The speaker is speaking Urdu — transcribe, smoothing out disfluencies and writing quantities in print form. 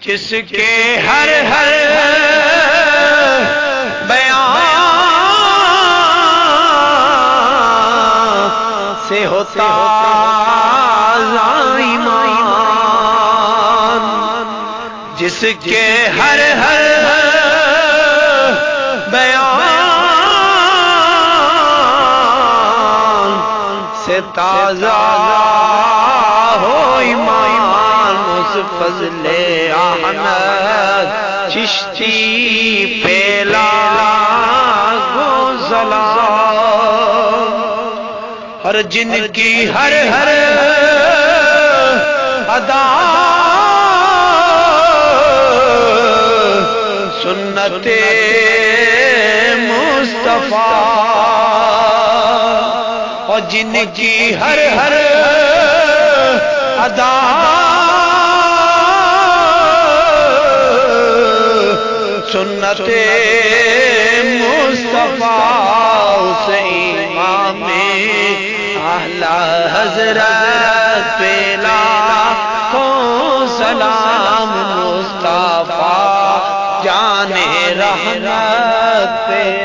جس کے ہر ہر بیان سے ہوتا ایمان، جس کے ہر ہر بیان سے تازہ ہو ایمان، اس فضل احمد چشتی پہ لاکھوں سلام، ہر جن کی ہر ہر ادا سنت مصطفیٰ، اور جن کی ہر ہر ادا سنت مصطفیٰ، اس امام اعلی حضرت پہ لاکھوں سلام، مصطفیٰ جان رحمت پہ